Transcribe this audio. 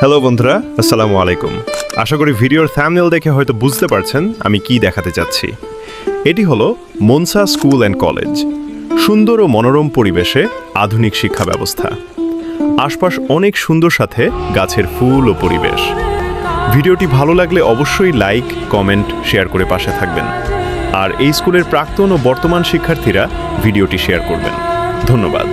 Hello বন্ধুরা, আসসালামু আলাইকুম। আশা করি ভিডিওর থাম্বনেল দেখে হয়তো বুঝতে পারছেন আমি কি দেখাতে চাচ্ছি। এটি হলো মনসা স্কুল অ্যান্ড কলেজ। সুন্দর ও মনোরম পরিবেশে আধুনিক শিক্ষা ব্যবস্থা। আশপাশ অনেক সুন্দর, সাথে গাছের ফুল ও পরিবেশ। ভিডিওটি ভালো লাগলে অবশ্যই লাইক, কমেন্ট, শেয়ার করে পাশে থাকবেন। আর এই স্কুলের প্রাক্তন ও বর্তমান শিক্ষার্থীরা ভিডিওটি শেয়ার করবেন। ধন্যবাদ।